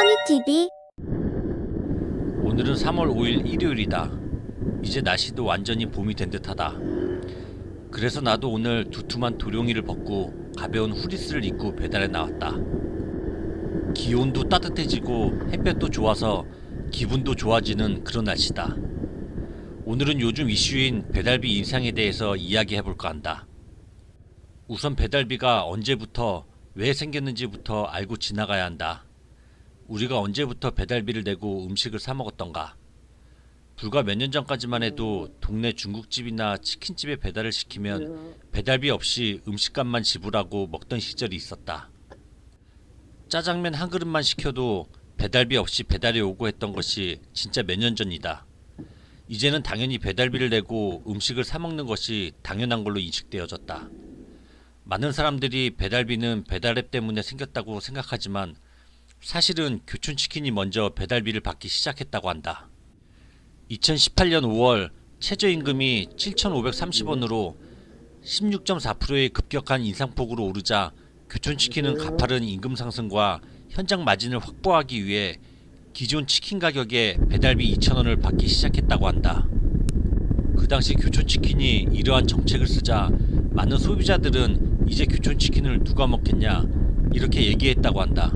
써니TV. 오늘은 3월 5일 일요일이다. 이제 날씨도 완전히 봄이 된 듯하다. 그래서 나도 오늘 두툼한 도룡이를 벗고 가벼운 후리스를 입고 배달에 나왔다. 기온도 따뜻해지고 햇볕도 좋아서 기분도 좋아지는 그런 날씨다. 오늘은 요즘 이슈인 배달비 인상에 대해서 이야기해볼까 한다. 우선 배달비가 언제부터 왜 생겼는지부터 알고 지나가야 한다. 우리가 언제부터 배달비를 내고 음식을 사 먹었던가? 불과 몇 년 전까지만 해도 동네 중국집이나 치킨집에 배달을 시키면 배달비 없이 음식값만 지불하고 먹던 시절이 있었다. 짜장면 한 그릇만 시켜도 배달비 없이 배달이 오고 했던 것이 진짜 몇 년 전이다. 이제는 당연히 배달비를 내고 음식을 사 먹는 것이 당연한 걸로 인식되어졌다. 많은 사람들이 배달비는 배달앱 때문에 생겼다고 생각하지만 사실은 교촌치킨이 먼저 배달비를 받기 시작했다고 한다. 2018년 5월 최저임금이 7,530원으로 16.4%의 급격한 인상폭으로 오르자 교촌치킨은 가파른 임금 상승과 현장 마진을 확보하기 위해 기존 치킨 가격에 배달비 2,000원을 받기 시작했다고 한다. 그 당시 교촌치킨이 이러한 정책을 쓰자 많은 소비자들은 이제 교촌치킨을 누가 먹겠냐 이렇게 얘기했다고 한다.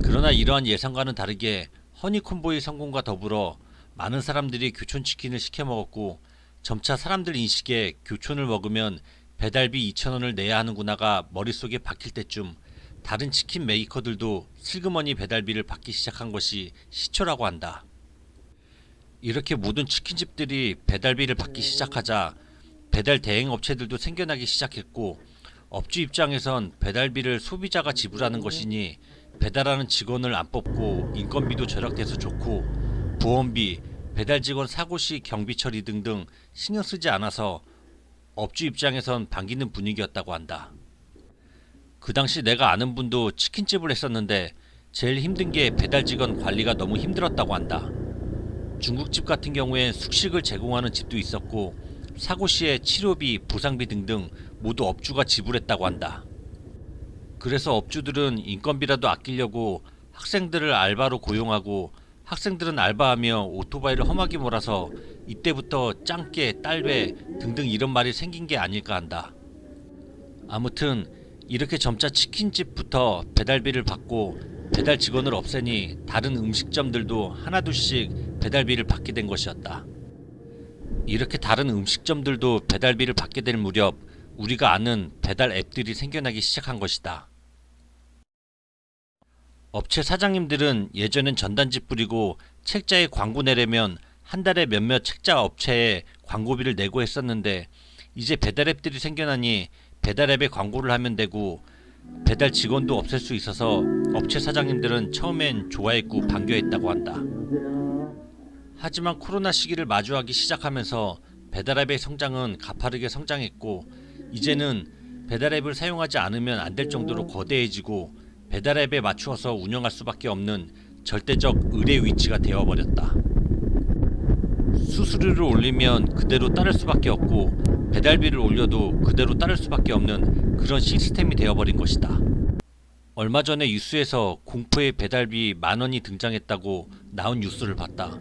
그러나 이러한 예상과는 다르게 허니콤보의 성공과 더불어 많은 사람들이 교촌치킨을 시켜 먹었고 점차 사람들 인식에 교촌을 먹으면 배달비 2,000원을 내야 하는구나가 머릿속에 박힐 때쯤 다른 치킨 메이커들도 슬그머니 배달비를 받기 시작한 것이 시초라고 한다. 이렇게 모든 치킨집들이 배달비를 받기 시작하자 배달 대행 업체들도 생겨나기 시작했고 업주 입장에선 배달비를 소비자가 지불하는 것이니 배달하는 직원을 안 뽑고 인건비도 절약돼서 좋고 보험비, 배달 직원 사고 시 경비 처리 등등 신경 쓰지 않아서 업주 입장에선 반기는 분위기였다고 한다. 그 당시 내가 아는 분도 치킨집을 했었는데 제일 힘든 게 배달 직원 관리가 너무 힘들었다고 한다. 중국집 같은 경우엔 숙식을 제공하는 집도 있었고 사고 시에 치료비, 보상비 등등 모두 업주가 지불했다고 한다. 그래서 업주들은 인건비라도 아끼려고 학생들을 알바로 고용하고 학생들은 알바하며 오토바이를 험하게 몰아서 이때부터 짱깨, 딸배 등등 이런 말이 생긴 게 아닐까 한다. 아무튼 이렇게 점차 치킨집부터 배달비를 받고 배달 직원을 없애니 다른 음식점들도 하나둘씩 배달비를 받게 된 것이었다. 이렇게 다른 음식점들도 배달비를 받게 될 무렵 우리가 아는 배달 앱들이 생겨나기 시작한 것이다. 업체 사장님들은 예전엔 전단지 뿌리고 책자에 광고 내려면 한 달에 몇몇 책자 업체에 광고비를 내고 했었는데 이제 배달앱들이 생겨나니 배달앱에 광고를 하면 되고 배달 직원도 없앨 수 있어서 업체 사장님들은 처음엔 좋아했고 반겨했다고 한다. 하지만 코로나 시기를 마주하기 시작하면서 배달앱의 성장은 가파르게 성장했고 이제는 배달앱을 사용하지 않으면 안 될 정도로 거대해지고 배달앱에 맞추어서 운영할 수밖에 없는 절대적 의뢰 위치가 되어버렸다. 수수료를 올리면 그대로 따를 수밖에 없고 배달비를 올려도 그대로 따를 수밖에 없는 그런 시스템이 되어버린 것이다. 얼마 전에 뉴스에서 공포의 배달비 10,000원이 등장했다고 나온 뉴스를 봤다.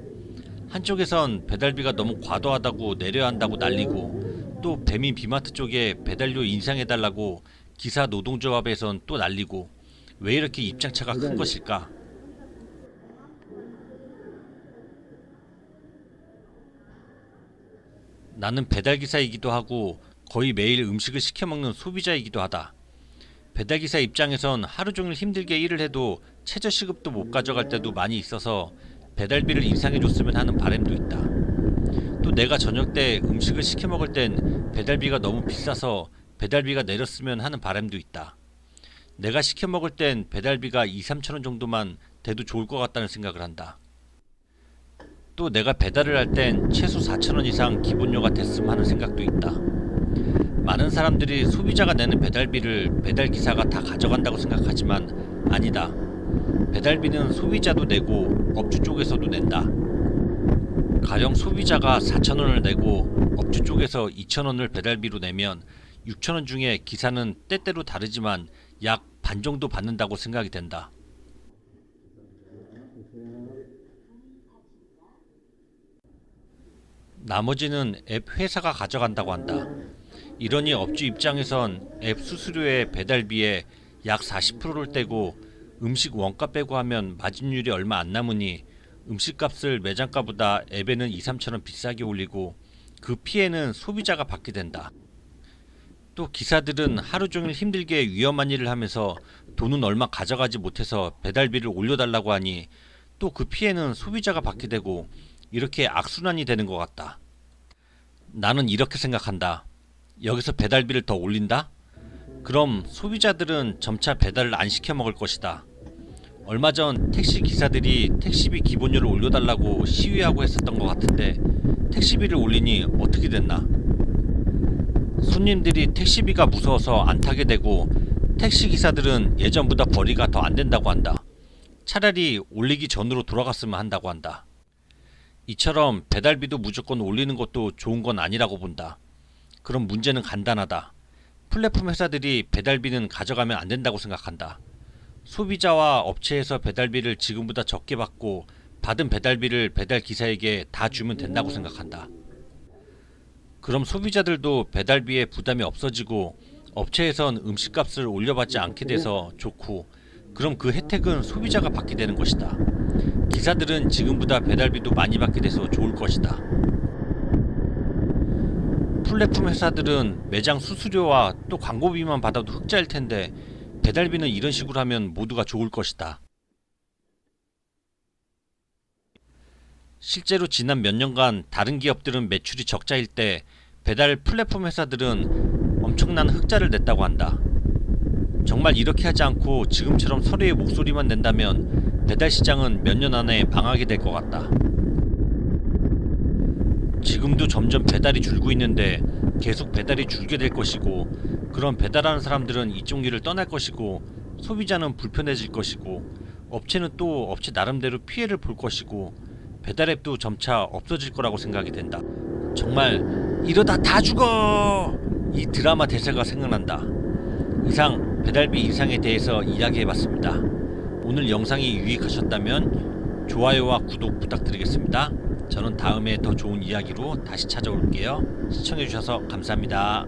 한쪽에선 배달비가 너무 과도하다고 내려야 한다고 난리고 또 배민 비마트 쪽에 배달료 인상해달라고 기사 노동조합에선 또 난리고 왜 이렇게 입장차가 큰 것일까? 나는 배달기사이기도 하고 거의 매일 음식을 시켜먹는 소비자이기도 하다. 배달기사 입장에선 하루 종일 힘들게 일을 해도 최저시급도 못 가져갈 때도 많이 있어서 배달비를 인상해줬으면 하는 바람도 있다. 또 내가 저녁 때 음식을 시켜먹을 땐 배달비가 너무 비싸서 배달비가 내렸으면 하는 바람도 있다. 내가 시켜먹을 땐 배달비가 2-3천원 정도만 돼도 좋을 것 같다는 생각을 한다. 또 내가 배달을 할 땐 최소 4,000원 이상 기본료가 됐으면 하는 생각도 있다. 많은 사람들이 소비자가 내는 배달비를 배달기사가 다 가져간다고 생각하지만 아니다. 배달비는 소비자도 내고 업주 쪽에서도 낸다. 가령 소비자가 4,000원을 내고 업주 쪽에서 2,000원을 배달비로 내면 6,000원 중에 기사는 때때로 다르지만 약 반 정도 받는다고 생각이 된다. 나머지는 앱 회사가 가져간다고 한다. 이러니 업주 입장에선 앱 수수료의 배달비에 약 40%를 떼고 음식 원가 빼고 하면 마진율이 얼마 안 남으니 음식값을 매장가보다 앱에는 2~3천원 비싸게 올리고 그 피해는 소비자가 받게 된다. 또 기사들은 하루 종일 힘들게 위험한 일을 하면서 돈은 얼마 가져가지 못해서 배달비를 올려달라고 하니 또 그 피해는 소비자가 받게 되고 이렇게 악순환이 되는 것 같다. 나는 이렇게 생각한다. 여기서 배달비를 더 올린다? 그럼 소비자들은 점차 배달을 안 시켜 먹을 것이다. 얼마 전 택시 기사들이 택시비 기본료를 올려달라고 시위하고 했었던 것 같은데 택시비를 올리니 어떻게 됐나? 손님들이 택시비가 무서워서 안 타게 되고 택시 기사들은 예전보다 벌이가 더 안 된다고 한다. 차라리 올리기 전으로 돌아갔으면 한다고 한다. 이처럼 배달비도 무조건 올리는 것도 좋은 건 아니라고 본다. 그럼 문제는 간단하다. 플랫폼 회사들이 배달비는 가져가면 안 된다고 생각한다. 소비자와 업체에서 배달비를 지금보다 적게 받고 받은 배달비를 배달 기사에게 다 주면 된다고 생각한다. 그럼 소비자들도 배달비에 부담이 없어지고 업체에선 음식값을 올려받지 않게 돼서 좋고 그럼 그 혜택은 소비자가 받게 되는 것이다. 기사들은 지금보다 배달비도 많이 받게 돼서 좋을 것이다. 플랫폼 회사들은 매장 수수료와 또 광고비만 받아도 흑자일 텐데 배달비는 이런 식으로 하면 모두가 좋을 것이다. 실제로 지난 몇 년간 다른 기업들은 매출이 적자일 때 배달 플랫폼 회사들은 엄청난 흑자를 냈다고 한다. 정말 이렇게 하지 않고 지금처럼 서로의 목소리만 낸다면 배달 시장은 몇 년 안에 망하게 될 것 같다. 지금도 점점 배달이 줄고 있는데 계속 배달이 줄게 될 것이고 그럼 배달하는 사람들은 이쪽 일을 떠날 것이고 소비자는 불편해질 것이고 업체는 또 업체 나름대로 피해를 볼 것이고 배달앱도 점차 없어질 거라고 생각이 된다. 정말 이러다 다 죽어! 이 드라마 대사가 생각난다. 이상 배달비 인상에 대해서 이야기해봤습니다. 오늘 영상이 유익하셨다면 좋아요와 구독 부탁드리겠습니다. 저는 다음에 더 좋은 이야기로 다시 찾아올게요. 시청해주셔서 감사합니다.